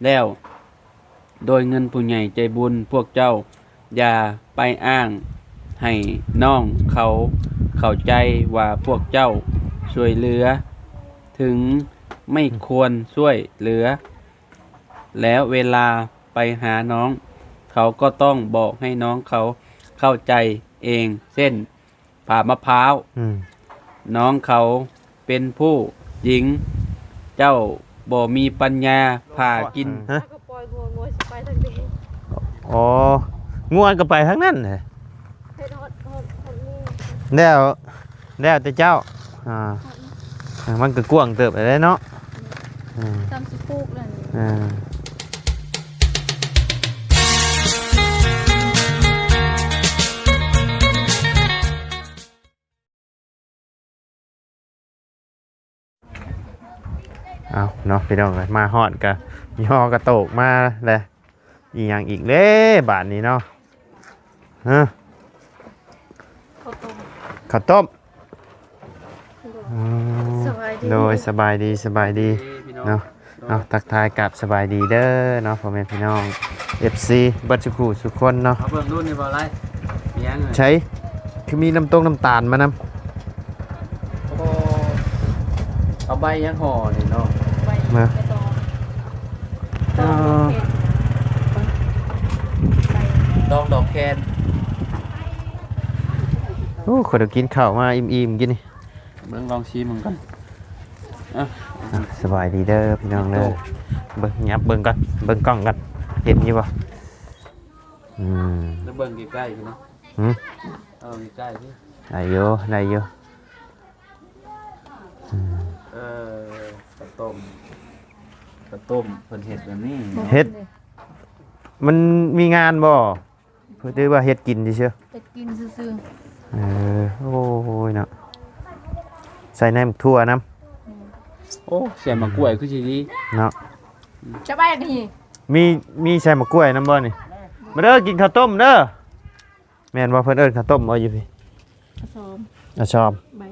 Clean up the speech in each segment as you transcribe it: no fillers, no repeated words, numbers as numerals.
แล้วโดยเงินผู้ใหญ่ใจบุญพวกเจ้าอย่าไปอ้างให้น้องเขาเข้าใจว่าพวกเจ้าช่วยเหลือถึงไม่ควรช่วยเหลือแล้วเวลาไปหาน้องเขาก็ต้องบอกให้น้องเขาเข้าใจเองเช่นผ่ามะพร้าวน้องเขาเป็นผู้หญิงเจ้าบ่มีปัญญาผ่ากินก็ปล่อยงัวไปทางนี้อ๋อง่วนก็ไปทั้งนั้นเลยให้ทอดนี่แล้วแต่เจ้ามันก็กว้างเติบไปเลยเนาะตามสิปลูกนั่นเอาเนาะพี่น้องเลยมาฮอดกะมีฮอกระโตกมาเลยอีกอย่างอีกเล่บาทนี้เนาะข้าวต้มโดยสบายดีเนาะทักทายกับสบายดีเด้อเนาะพ่อแม่พี่น้อง FC บัดสุขุสุขคนเนาะเอาเบิ่งรุ่นนี่บ่ไรมีหยังใช้คือมีน้ำตาลมานำเอาใบยังห่อนี่เนาะมาดอกแคนโอ้คนกินข้าวมาอิ่มๆกินนี่เบิ่งลองชิมมึงกันสบายดีเด้อพี่น้องเด้อเบิ่งยับเบิ่งกันเบิ่งกล้องกันเห็นอยู่บ่แล้วเบิ่งใกล้ๆพี่นะใกล้ๆพี่ได้อยู่กระต้มเพิ่นเฮ็ดแบบนี้เฮ็ดมันมีงานบ่เพื่อที่ว่าเฮ็ดกินดิเชียวเฮ็ดกินซื่อโอ้ยเนาะใส่น้ำทั่วน้ำโอ้ใส่มะกล้วยคือสิดีเนาะจะไปนี่มีใส่มะกล้วยน้ำบ่นี่มาเด้อกินข้าวต้มเด้อแม่นว่าเพิ่นเอิ้นข้าวต้มบ่อยู่พี่ชอบใบ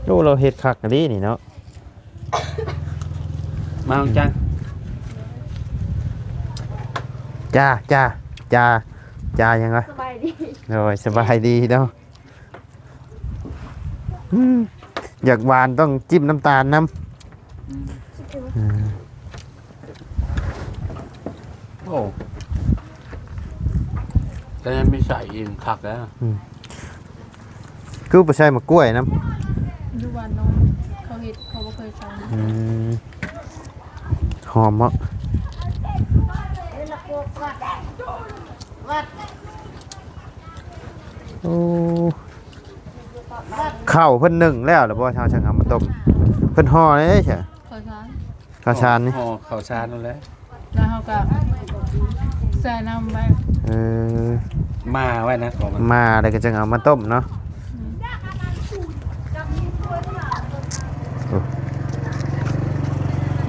ดูเราเฮ็ดคักกันดีนี่เนาะมาจังจ้ายังไงสบายดีโอ้ยสบายดีเนาะอยากหวานต้องจิ้มน้ำตาลน้ำโอ้แต่ไม่ใส่เองคักแล้วคือไปใส่มะกล้วยน้ำดูว่าน้องเขาเฮ็ดเขาบ่เคยใส่หอมมากโอ้ข้าวเพิ่นนึ่งแล้วหรือบ่ชาวช่างเอามาต้มเพิ่นห่อเลยใช่ข้าวชานนี่ห่อข้าวชานนั่นแหละแล้วเฮาก็ใส่น้ำไว้มาไว้นะของมันมาแล้วก็จะเอามาต้มเนาะ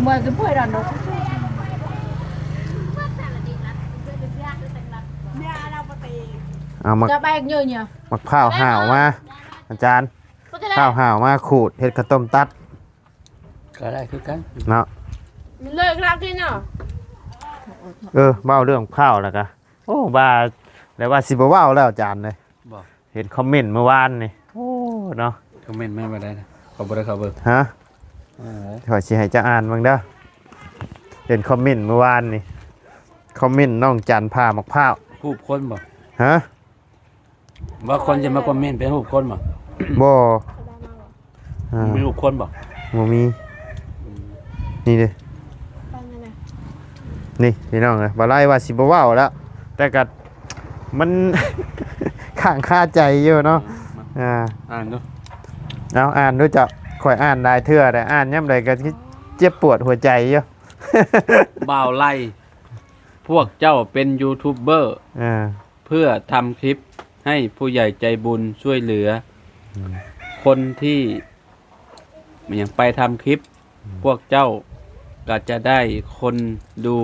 เมื่อจะป่วยดันดอกเอามาจะแบกเยอะเนี่ยมักข้าวห่าวมาอาจารย์ข้าวห่าวมาขูดเห็ดข้าวต้มตัดก็ได้คือกันเนาะเลิกรักกินเนาะเบ้าเรื่องข้าวแล้วกะโอ้บ้าแล้วว่าสิบว่าวแล้วอาจารย์เลยเห็นคอมเมนต์เมื่อวานนี่โอ้เนาะคอมเมนต์ไม่มาได้นะขอบคุณครับเบิร์ฮะขอชี้ให้จะอ่านบ้างเด้อเห็นคอมเมนต์เมื่อวานนี่คอมเมนต์น้องจันพาหมกผ้าหูบคนบ่ฮะว่าคนจะมาคอมเมนต์เป็นหูบคนบ่มีหูบคนบ่มีนี่ดินี่พี่น้องเลยบาไล่ว่าสิบว่าวแล้วแต่กัดมันข้างคาใจอยู่เนาะอ่านดูเอาอ่านดูจะคอยอ่านได้เทื่อแต่อ่านย่ำใดก็เจ็บปวดหัวใจอยู่บ่าวไล่พวกเจ้าเป็นยูทูบเบอร์เพื่อทำคลิปให้ผู้ใหญ่ใจบุญช่วยเหลือคนที่อย่างไปทำคลิปพวกเจ้าก็จะได้คนดู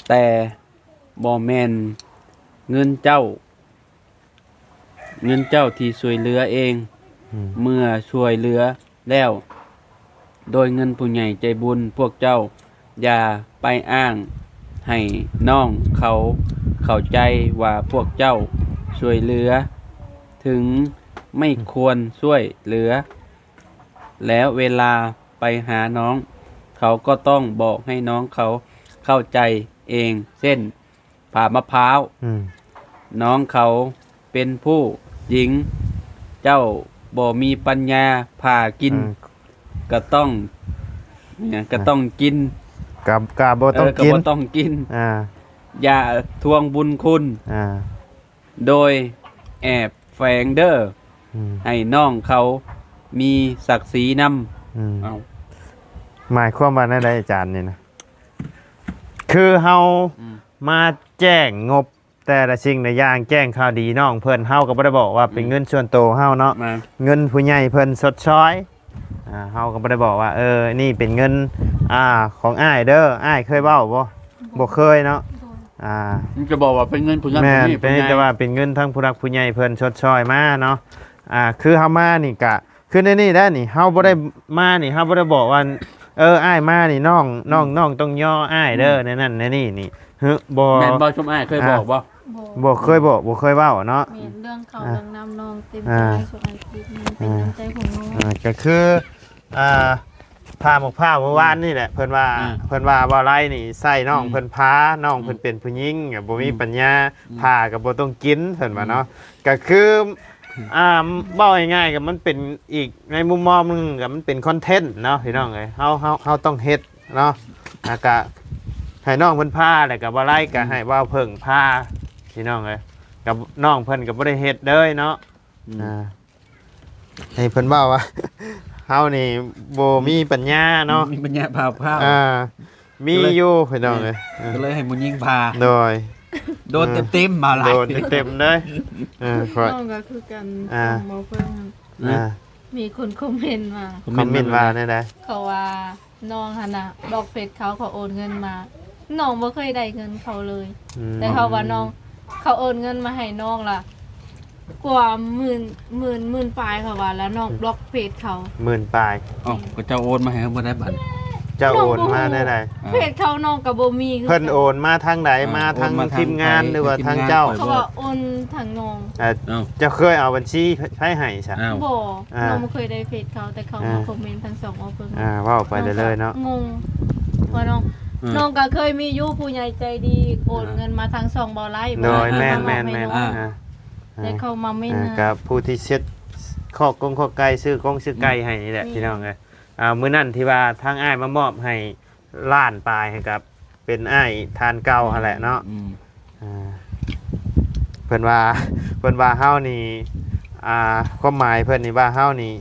แต่บ่แม่นเงินเจ้าที่ช่วยเหลือเองเมื่อช่วยเหลือแล้ว โดยเงินผู้ใหญ่ใจบุญพวกเจ้าอย่าไปอ้างให้น้องเขาเข้าใจว่าพวกเจ้าช่วยเหลือถึงไม่ควรช่วยเหลือแล้วเวลาไปหาน้องเขาก็ต้องบอกให้น้องเขาเข้าใจเองเช่นผ่ามะพร้าว อืม น้องเขาเป็นผู้หญิงเจ้าบ่มีปัญญาผ่ากินก็ต้องเนี่ยก็ต้องกิน กาบ่ต้อง ก็ กิน บ่ต้องกิน อ่า อย่าทวงบุญคุณ อ่า โดยแอบแฝงเด้อ อืม ให้น้องเขามีศักดิ์ศรีน อืม ำเอา หมายความว่าได้อาจารย์นี่นะคือเฮา อืม มาแจ้งงบแต่ละสิ่งในอย่างแจ้งข่าวดีน้องเพิ่นเฮาก็บ่ได้บอกว่าเป็นเงินส่วนตัวเฮาเนาะ มา เงินผู้ใหญ่เพิ่นสดช้อยเฮาก็บ่ได้บอกว่านี่เป็นเงินของอ้ายเด้ออ้ายเคยเว้าบ่เคยเนาะ โดย มันจะบอกว่าเป็นเงินผู้ใหญ่ แม่น ผู้ เป็น ใหญ่ แต่ว่าเป็นเงินทั้งผู้รักผู้ใหญ่เพิ่นชดช้อยมาเนาะคือเฮามานี่กะคือในนี่ได้นี่เฮาบ่ได้มานี่เฮาบ่ได้บอกว่าอ้ายมานี่น้องต้องย่ออ้ายเด้อในนั้นในนี่นี่บ่ แม่นบ่ชมอ้ายเคยบอกบ่ บ่เคยบอกบ่เคยเว้าเนาะ แม่นเรื่องเขาเรื่องน้ำนองเต็ม อ่า ใจส่วนอาทิตย์มันเป็นน้ำใจของน้อง ก็คือผ้าหมกผ้าเมื่อวานนี่แหละเพิ่นว่าบ่ไรนี่ใส่น้องเพิ่นพาน้องเพิ่นเป็นผู้หญิงบ่มีปัญญาผ้าก็บ่ต้องกินเพิ่นว่าเนาะก็คือเว้าง่ายๆก็มันเป็นอีกในมุมมองนึงก็มันเป็นคอนเทนต์เนาะพี่น้องเอ้ยเฮาต้องเฮ็ดเนาะก็ให้น้องเพิ่นพาแล้วก็บ่ไรก็ให้ว่าเพิ่งพาพี่น้องเอ้ยกับน้องเพิ่นก็บ่ได้เฮ็ดเด้อเนาะ ให้เพิ่นเว้าว่า เฮานี่บ่มีปัญญาเนาะ มีปัญญาผ่าข้าว มีอยู่พี่น้องเอ้ย ก็เลยให้มุยิงพา โดย โดนเต็มๆมาหลาย โดนเต็มๆเลยขอ น้องก็คือกัน อ่า ของหมอเฟิง มีคนคอมเมนต์มา คอมเมนต์ว่าได้ได้ เขาว่าน้องหั่นน่ะดอกเฟซเขาโอนเงินมาน้องบ่เคยได้เงินเขาเลย แต่เขาว่าน้องเขาโอนเงินมาให้น้องล่ะ กว่าหมื่นปลายเขาว่าแล้วน้องบล็อกเพจเขา หมื่นปลาย อ๋อก็จะโอนมาให้บ่ได้บัด จะโอนมาได้ได้ เพจเขาน้องกับบ่มีคือ เพิ่นโอนมาทางไหนมาทาง โอนมาทาง ทีมงาน ใคร หรือว่า ทีม ทาง งาน เจ้า เขาว่าโอนทางน้อง อ่า เอ้า จะเคยเอาบัญชีให้ใช่ อ้าว บ่ อ่า น้องบ่เคยได้เพจเขาแต่เขามาคอมเมนต์ทั้งสองเอาเพิ่น เว้าไปเลยเนาะ งงว่าน้อง อืม น้องก็เคยมีอยู่ผู้ใหญ่ใจดีโอนเงินมาทางสองบ่ไลฟ์ โดย บ่ แม่ ได้ นแม่น ให้ แม่น น้อง อ่า แต่เขามาไม่นะ กับผู้ที่เช็ดข้อกงข้อไก่ซื้อกงซื้อไก่ให้นี่แหละ อืม พี่น้องเอ้ยมื้อนั้นที่ว่าทางอ้ายมามอบให้ล้านปลายให้กับเป็นอ้ายทานเก่าหั่นแหละเนาะ อืม เพิ่นว่าเฮานี่ความหมายเพิ่นนี่ว่าเฮานี่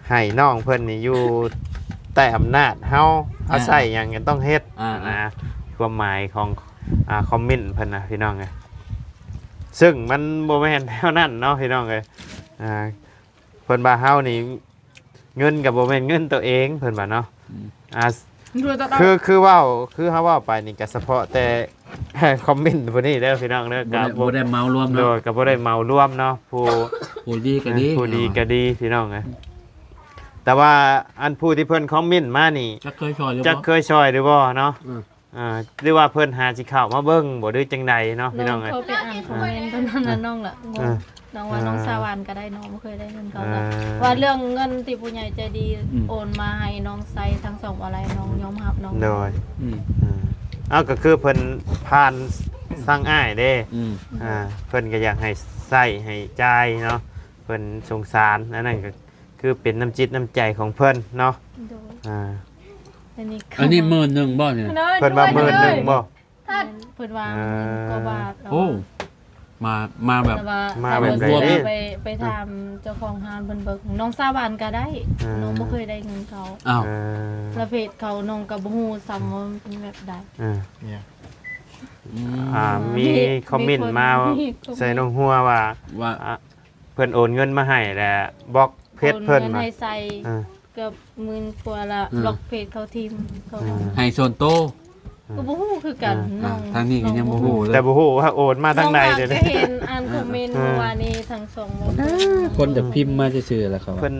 ให้น้องเพิ่นนี่อยู่แต่อำนาจเฮาใส่หยังก็ต้องเฮ็ดนะความหมายของคอมเมนต์เพิ่นนะพี่น้องเอ้ยซึ่งมันบ่แม่นแนวนั้นเนาะพี่น้องเอ้ยเพิ่นว่าเฮานี่เงินก็บ่แม่นเงินตัวเองเพิ่นว่าเนาะคือเว้าคือเฮาเว้าไปนี่ก็เฉพาะแต่ คอมเมนต์พวกนี้เด้อพี่น้องเด้อ บ่ได้เมารวม โด เนาะ ยก็บ่ได้เมารวมเนาะผู้ ผู้ดีก็ดี ผู้ดีก็ดีพี่น้องเอ้ยแต่ว่าอันผู้ที่เพิ่นคอมเมนต์มานี่ จะเคยช่วยหรือ จะ บ่ เคยช่วยหรือบ่เนาะ อืม หรือว่าเพิ่นหาสิเข้ามาเบิ่งบ่ด้วยจังใดเนาะพี่น้องเอ้ย เขาไปอ่านคอมเมนต์ตอนนั้นน่ะน้องล่ะงงน้องว่าน้องสาวานก็ได้น้องบ่เคยได้เงินเขาล่ะว่าเรื่องเงินที่ผู้ใหญ่ใจดีโอนมาให้น้องไซทั้งสองอะไรน้องยอมรับน้อง โดย อืม ก็คือเพิ่นผ่านสร้างอ้ายเด้ อืม เพิ่นก็อยากให้ใส่ให้จ่ายเนาะเพิ่นสงสารนั่นก็คือเป็นน้ำจิตน้ำใจของเพิ่นเนาะ โดย อัน อันนี้10,000บ่เนี่ย เพิ่นว่า10,000บ่ ถ้าเพิ่นว่า10,000กว่าบาท โอ้มาแบบ แต่ว่า มาแบบ ถ้า ไหน เพิ่น เด้ ไปถามเจ้าของห้างเพิ่นเบิกน้องสาวานก็ได้น้องบ่เคยได้เงินเขา อ้าว แล้วเพจเขาน้องก็บ่ฮู้ซ้ำว่ามันเป็นแบบใด มีคอมเมนต์มาใส่น้องหัวว่า ว่า เพิ่นโอนเงินมาให้แหละบล็อกเพจเพิ่น โอนเงิน มา ให้ใส่ อ่า เกือบ10,000กว่าละบล็อกเพจเขาทีมเขา ให้โซนโต ก็บ่ฮู้คือกันน้อง ทางนี้ก็ยังบ่ฮู้เลย แต่บ่ฮู้ว่าโอนมาทางใดเด้อ น้องก็เห็นอ่านคอมเมนต์เมื่อวานนี้ทั้งสองบ่ คนจะพิมพ์มาซื่อๆแหละครับ เพิ่น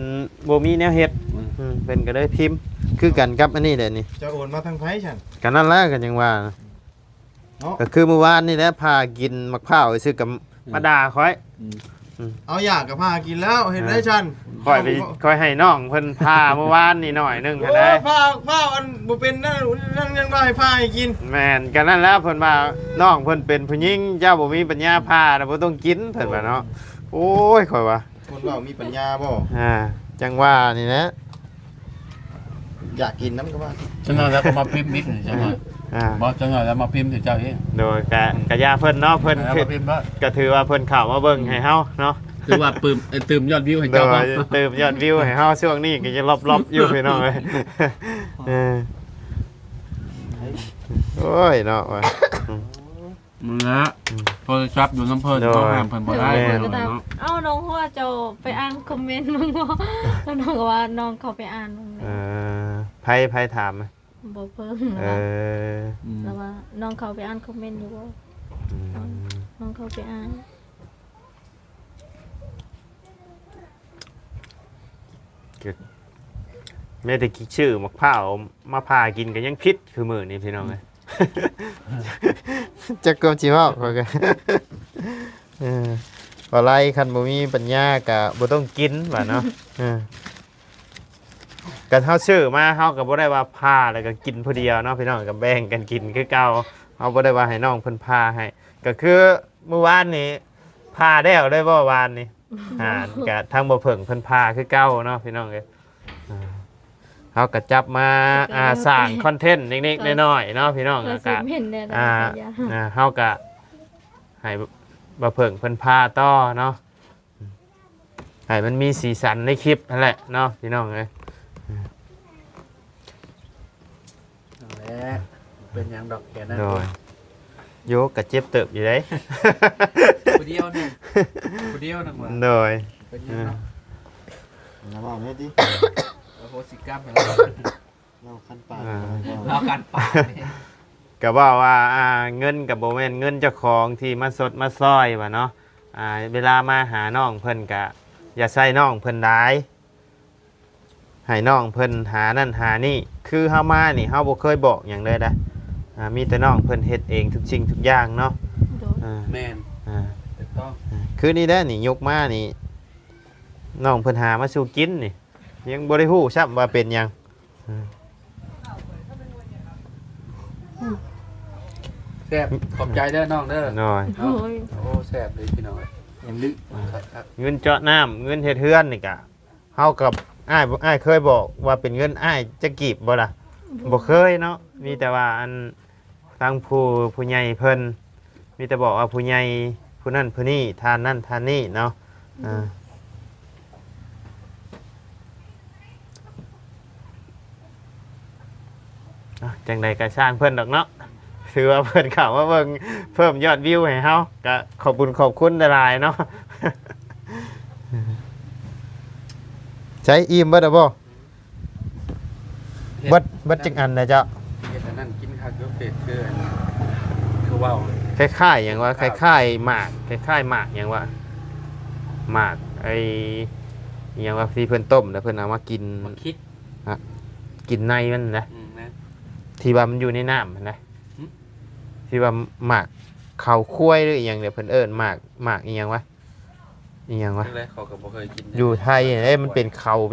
บ่มีแนวเฮ็ด เพิ่นก็เลยพิมพ์คือกันกับอันนี้แหละนี่ จะโอนมาทางไผฉัน กันนั่นแหละกันยังว่า เนาะ ก็คือเมื่อวานนี่แหละพากินมะพร้าวไปซื้อกับมาด่าค่อย เอาอยากกับพากินแล้วเห็นได้ฉัน ค่อยให้น้องเพิ่นพาเมื่อวานนี่หน่อยนึง โอ้ หั้นได้ พาอันบ่เป็นนั่นยังได้พาให้กิน แม่นกันนั่นแล้วเพิ่นว่าน้องเพิ่นเป็นผู้หญิงเจ้าบ่มีปัญญาพาน่ะบ่ต้องกินเพิ่นว่าเนาะโอ้ยข่อยว่า คนเว้ามีปัญญาบ่ จังว่านี่นะ อยากกินน้ำก็ว่า จังหน่อยแล้วก็มาพิมพ์มิกจังหน่อยบ่จังหน่อยแล้วมาพิมพ์ถึงเจ้าเอง โดยกะยาเพิ่นเนาะเพิ่น แล้วมาพิมพ์ว่า ก็ถือว่าเพิ่นเข้ามาเบิ่งให้เฮาเนาะ คือว่าปืมตืมยอดวิวให้ โด เจ้าย บ่ เติมยอดวิวให้เฮาช่วงนี้ก็จะลบๆอยู่พี่น้องเอ้ยโอ้ยเนาะว่ะ มึงละโทรศัพท์อยู่น้ำเพิ่นเขาห้ามเพิ่นบ่ได้ แม่ ก็ตามเอ้าน้องว่าเจ้าไปอ่านคอมเมนต์มึงบ่แล้วน้องก็ว่าน้องเขาไปอ่านมึง ไผถาม บ่เพิ่ง เอ นะ อ แล้วว่าน้องเขาไปอ่านคอมเมนต์อยู่บ่น้องเขาไปอ่าน แม้แต่คิดชื่อมะพร้าวมาพากินก็ยังพิษคือมื้อนี้พี่น้องเอ้ย จักกมสิเว้าข่อยก็บ่ไรคันบ่มีปัญญาก็บ่ต้องกินว่าเนาะกันเฮาซื้อมาเฮาก็บ่ได้ว่าพาแล้วก็กินผู้เดียวเนาะพี่น้องก็แบ่งกันกินคือเก่าเฮาบ่ได้ว่าให้น้องเพิ่นพาให้ก็คือเมื่อวานนี้พาแล้วได้บ่วานนี้ก็ทางบ่เพิ่งเพิ่นพาคือเก่าเนาะพี่น้องเอ้ยเฮาก็จับมาสร้างคอนเทนต์เล็กๆน้อยๆเนาะพี่น้อง เรา ก็ สิเห็นแน่นะ เฮาก็ให้บ่เพิ่งเพิ่นพาต่อเนาะให้มันมีสีสันในคลิปนั่นแหละเนาะพี่น้องเอ้ย เป็นยังดอกแกนั่น โดยโยกกะเจ็บเติบอยู่ได้ ผู้เดียวนึงผู้เดียวนึงว่า โดย เป็นยังเนาะ น้ำเอาแม่ดิ โหสิกรรมให้เรา เราคันปาก เรากันปากนี่ ก็บอกว่าเงินกับโบแมนเงินเจ้าของที่มาสดมาซอยว่าเนาะเวลามาหาน้องเพิ่นกะอย่าใส่น้องเพิ่นร้ายให้น้องเพิ่นหานั่นหานี่คือเฮามานี่เฮาบ่เคยบอกหยังเลยนะมีแต่น้องเพิ่นเฮ็ดเองทุกสิ่งทุกอย่างเนาะ แม่นถูกต้อง คือนี่แหละนี่ยกมานี่น้องเพิ่นหามาสู่กินนี่ยังบ่ได้ฮู้ซ้ำว่าเป็นหยัง แซ่บขอบใจเด้อน้องเด้อ น้อย โอ้ย โอ้แซ่บเลยพี่น้องยังลึกครับ เงินเจาะน้ำเงินเฮ็ดเฮือนนี่กะเฮากับอ้ายเคยบอกว่าเป็นเงินอ้ายจะกีบบ่ล่ะบ่เคยเนาะมีแต่ว่าอันทางผู้ใหญ่เพิ่นมีแต่บอกว่าผู้ใหญ่ผู้นั้นผู้นี้ทานนั่นทานนี่เนาะจังใดก็สร้างเพิ่นดอกเนาะถือว่าเพิ่นเข้ามาเบิ่งเพิ่มยอดวิวให้เฮาก็ขอบคุณหลายๆเนาะ ใช้อิ่มเบิดบ่เบิดจังอันนะเจ้า เฮ็ดอันนั้นกินข้าวเกลือเป็ดคือว่าว คล้ายๆหยังว่าคล้ายๆหมากคล้ายๆหมากหยังว่าหมากไอ้หยังว่าที่เพิ่นต้มแล้วเพิ่นเอามากิน มาคิด กินในมันนะ นะ ที่ว่ามันอยู่ในน้ำนะที่ว่าหมากเขาคุ้ยหรืออหยังเดี๋ยวเพิ่นเอิ้นหมากอีหยังวะอีหยังวะ นี่แหละเขาก็บ่เคยกิน อยู่ไทยเนี่ยมันเป็นเขาไ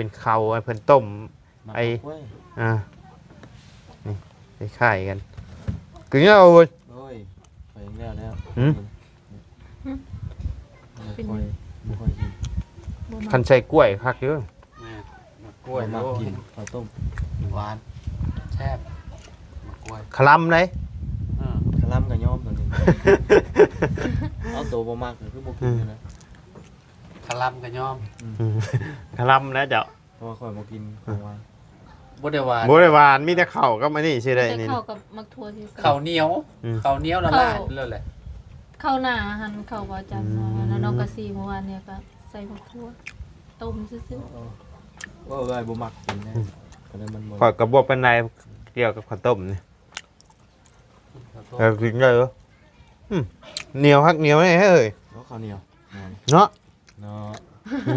อ้เพิ่นต้มไอ้นี่คล้ายๆกันคือเงี้ยเอา โอ้ยไปแล้ว เป็น บ่ค่อยกิน คันใส่กล้วยคักเยอะ แม่มะกล้วย มา โล กินข้าวต้มหวาน แซ่บมะกล้วย คลำเลย คลำกับย้อมตัวนี้เอาตัวบ่มากคือบ่กินนะ คลำกับยอม คลำแล้วเจ้า เพราะว่าข่อยบ่กินของหวาน บ่ได้หวาน บริวารมีแต่เข่าก็มานี่ชื่อได้ แต่ นี่ เข้ากับมักทัวที่ ข้าวเหนียวข้าวเหนียวละลายเลยแหละ เข้าหน้าหันเข้าบ่จันแล้วน้องกะซีเมื่อวานเนี่ยก็ใส่มักทัวต้มซื่อ ว่าอะไรบ่มักกินแน่ก็เลยมันบ่ ขอดกระบอกเป็นไรเกี่ยวกับข้าวต้มนี่แต่กินได้เหรอเหนียวฮักเหนียวนี่เฮ้ย แล้วข้าวเหนียว เนาะ เนาะ อื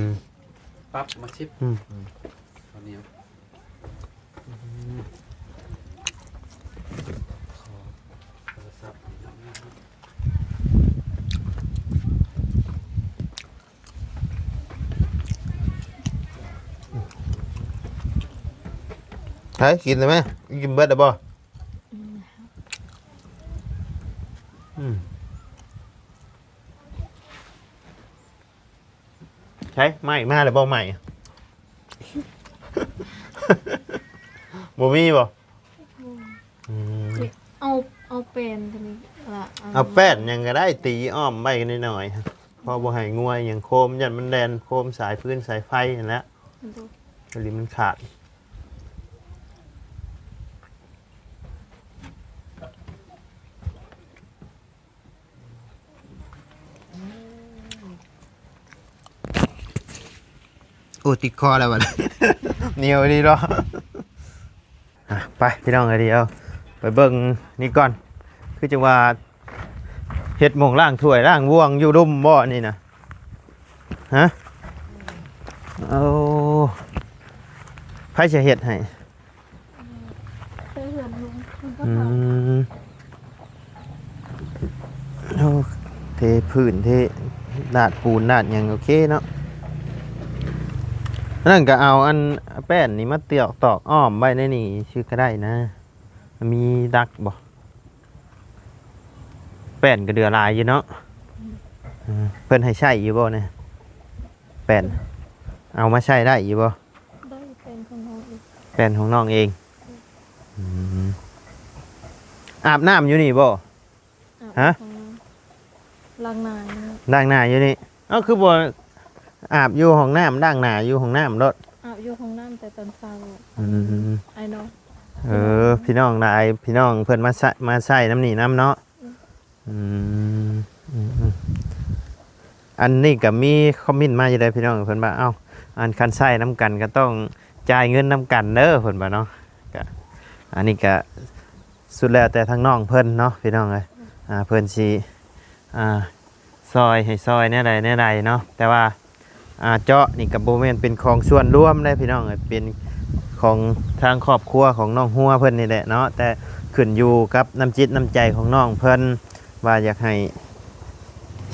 ม ปั๊บมาชิป อืม ตอนนี้ ใช่กินเลยไหมกินเบิดได้บ่ใช่ไหม่มาเลยบ่ใหม่ บ่มีบ่อืม เอาเป็นกันนี่ละ เอาแป้นหยังก็ได้ตีอ้อมใบกันหน่อยๆฮะพอบ่ให้งวยอย่างโคมยันมันแดนโคมสายพื้นสายไฟนั่นแหละลิมันขาดโอ้ติดคอแล้วบัด เหนียวดีเนาะอ่ะไปพี่น้องเดียวไปเบิ่งนี่ก่อนคือจังว่าเฮ็ดหม่องล่างถ้วยล่างบ่วงอยู่ดุมบ่นี่นะฮะเอาไผสิเฮ็ดให้ เคยเห็นลุงมันก็ อื ท มโอ้เทพื้นเทดาดปูนดาดหยังโอเคเนาะนั่นก็เอาอันแป้นนี่มาเตียวตอกอ้อมไว้ในนี่ชื่อก็ได้นะมีดักบ่แป้นก็เดือลายอยู่เนาะเพิ่นให้ใช้อยู่บ่เนี่ยแป้นเอามาใช้ได้อยู่บ่ ำได้เป็นของเราอีก แป้นของน้องเองมอาบน้ำอยู่นี่บ่ ฮะ ล้างหน้านี่ ด่างหน้าอยู่นี่เอ้าคือบ่อาบอยู่ห้องน้ำด่างหน้าอยู่ห้องน้ำรถ อาบอยู่ของน้ำแต่ตอนเช้า ไอ้น้อง พี่น้องนายพี่น้องเพิ่นมาใส่น้ำนี่น้ำเนาะอืมอันนี้ก็มีคอมเมนต์มาอยู่ได้พี่น้องเพิ่นว่าเอ้าอันคันใส่น้ำกันก็ต้องจ่ายเงินน้ำกันเด้อเพิ่นว่าเนาะก็อันนี้ก็สุดแล้วแต่ทางน้องเพิ่นเนาะพี่น้องเอ้ยเพิ่นสิซอยให้ซอยแน่ใดเนาะแต่ว่าเจาะนี่ก็บ่แม่นเป็นของส่วนรวมได้พี่น้องเอ้ยเป็นของทางครอบครัวของน้องฮัวเพิ่นนี่แหละเนาะแต่ขึ้นอยู่กับน้ำจิตน้ำใจของน้องเพิ่นว่าอยากให้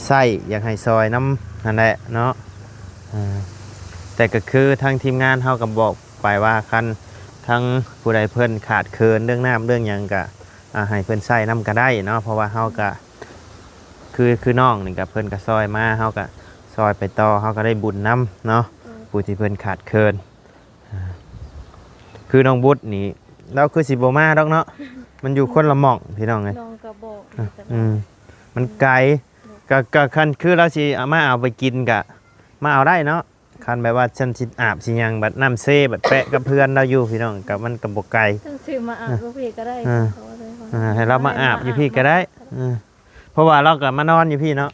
ใส่อยากให้ซอยน้ำนั่นแหละเนาะแต่ก็คือทางทีมงานเฮาก็บอกไปว่าคันทั้งผู้ใดเพิ่นขาดเคินเรื่องน้ำเรื่องหยังก็ให้เพิ่นใส่น้ำก็ได้เนาะเพราะว่าเฮาก็คือน้องนี่ก็เพิ่นก็ซอยมาเฮาก็ซอยไปต่อเฮาก็ได้บุญน้ำเนาะผู้ที่เพิ่นขาดเคินคือน้องบุตรนี่เราคือสิบ่มาดอกเนาะมันอยู่คนละหม่องพี่น้องไง น้องก็บอกแต่ มันไกลก็คันคือเราสิเอามาเอาไปกินกะมาเอาได้เนาะคันแบบว่าฉันสิอาบสิหยังบัดน้ำเซ่บัดแปะกับเพื่อนเราอยู่พี่น้องกับมันก็บ่ไกล ทั้งซื้อมาอาบก็พี่ก็ได้เขาเลยว่า ให้เรามาอาบอยู่พี่ก็ได้เพราะว่าเราก็มานอนอยู่พี่เนาะ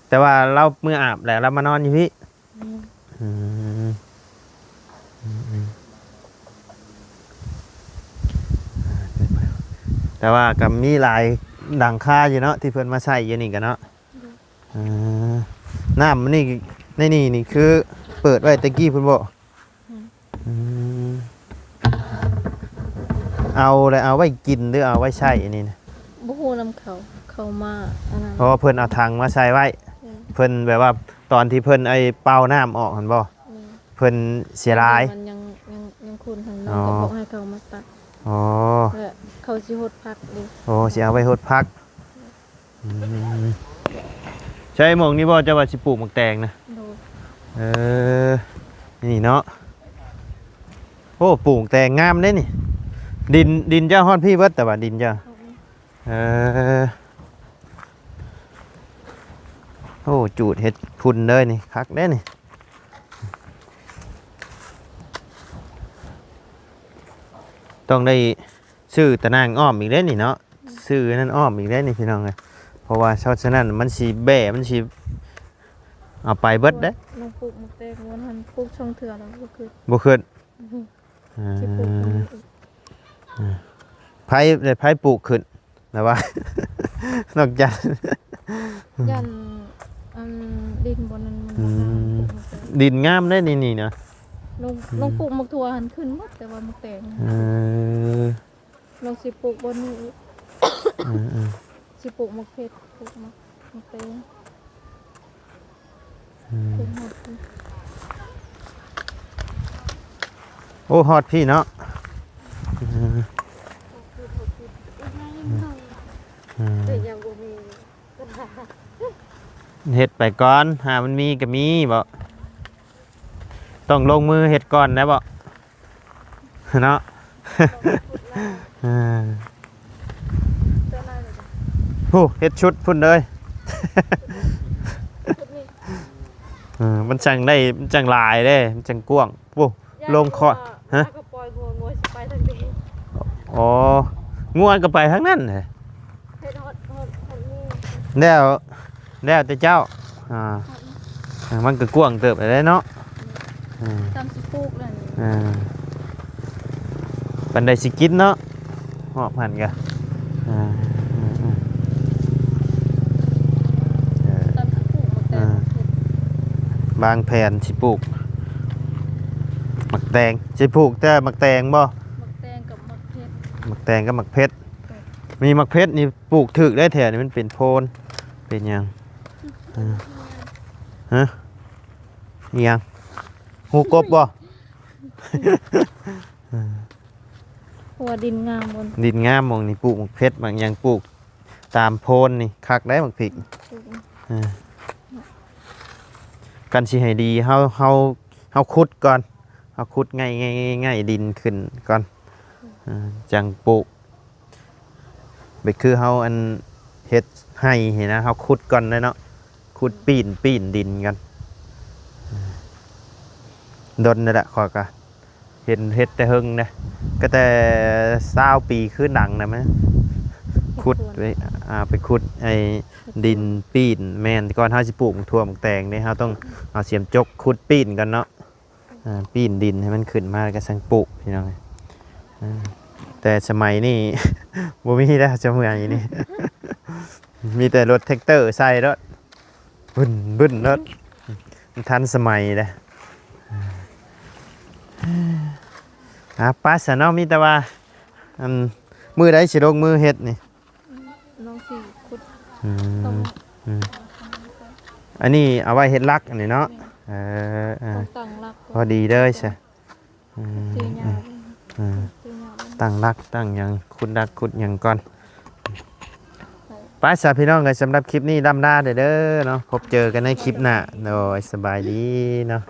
แต่ว่าเราเมื่ออาบแล้วเรามานอนอยู่พี่แต่ว่าก็มีหลายดังค่าอยู่เนาะที่เพิ่นมาใส่อยู่นี่กันเนาะน้ำนี่ในนี่คือเปิดไว้ตะกี้เพิ่นบอกเอาเลยเอาไว้กินหรือเอาไว้ใช้อันนี้นะ บุหูนำเขามาอันนั้น เพราะว่าเพิ่นเอาถังมาใส่ไว้เพิ่นแบบว่าตอนที่เพิ่นไอ้เป่าน้ำออกเห็นบ่เพิ่นเสียราย มันยังคุณทางน้องก็บอกให้เขามาตัด อ๋อ แล้วเขาสิหดพักดิ โอ้สิเอาไว้หดพักใช่หมองนี่บ่จะว่าสิปลูกหมักแตงนะ โดย นี่เนาะโอ้ปลูกแตงงามเด้นี่ดินเจ้าฮอดพี่เบิดแต่ว่าดินเจ้าโอ้จูดเห็ดพุ่นเลยนี่คักเด้นี่ต้องได้ซื้อตะนางอ้อมอีกเด้นี่เนาะซื้อนั่นอ้อมอีกเด้นี่พี่น้องเลยเพราะว่าชาวฉะนั้นมันสิแบ่มันสิเอาไปเบิดเด้ น้องปลูกมะเตงวันนั้นปลูกช่องเถื่อแล้วก็คือ บ่ขึ้น ที่ปลูกมันอีก ไผ่ปลูกขึ้นนะว่า นอกจาก ยันอันดินบนนั้นมันบ่งามปลูกมะเตง ดินงามได้นี่นะ ลงปลูกมักทั่วหันขึ้นหมดแต่ว่ามักแตง เออ ลงสิปลูกบนนี้ เออ สิปลูกมักเพชรปลูกมักแตงปลูกหมดเลย โอ้ฮอดพี่เนาะเฮ็ดไปก่อนหามันมีก็มีบ่ต้องลงมือเฮ็ดก่อนนะบ่เนาะโอ้เฮ็ดชุดพุ่นเลยมันจังได้มันจังหลายเด้มันจังกว้างโอ้ลงคอฮะ ก็ปล่อยงัวสิไปทางนี้ อ๋อง่วนก็ไปทั้งนั้นเลย เฮ็ดฮอดนี่ แล้วแต่เจ้ามันก็กว้างเติบไปได้เนาะ ตามสิปลูกนั่น ปันไดสิกินเนาะหอบหันกะ ตามสิปลูกมักแตง บางแผ่นสิปลูกหมักแตงสิปลูกแต่หมักแตงบ่ มักแตงกับมักเพชร หมักแตงกับหมักเพชรมีหมักเพชรนี่ปลูกถึกได้แถวนี่มันเป็นโพนเป็นหยังฮะอิหยังหูกบบ่ หัวดินงามบน ดินงามหมองนี่ปลูกหมักเพชรบางอย่างปลูกตามโพนนี่คักได้หมักพริก ปลูก กันสิให้ดีเฮาขุดก่อนเฮาขุดง่ายดินขึ้นก่อนจังปลูกไปคือเฮาอันเฮ็ดให้เห็นนะเฮาขุดก่อนเลยเนาะขุดปีนดินกันดนนั่นแหละขอยก็เห็นเฮ็ดแต่เฮิงนะก็แต่20ปีขึ้นหนังนะมั้ยขุดไปขุดไอ้ดินปีนแม่นก่อนเฮาสิปลูกถั่วหมกแตงนี่เฮาต้องเอาเสียมจกขุดปีนกันเนาะปีนดินให้มันขึ้นมาแล้วก็สังปลูกพี่น้องแต่สมัยนี้ บ่มีแล้วสมัยนี้ มีแต่รถแท็กเตอร์ใส่รถบึ้นรถมันทันสมัยเลยป้าสนอมีแต่ว่ามือใดสิลงมือเฮ็ดนี่ น้องสิขุด ต้อันนี้เอาไว้เฮ็ดลักอันนี้เนาะต้องตั้งรัก พอดีเด้อใช่ สีหญ้าสีหญ้า ตั้งรักตั้งหยังขุดรักขุดหยังก่อนป้าสาพี่น้องกันสำหรับคลิปนี้ดำหน้าเด้อเนาะพบเจอกันในคลิปหน้าโดยสบายดีเนาะ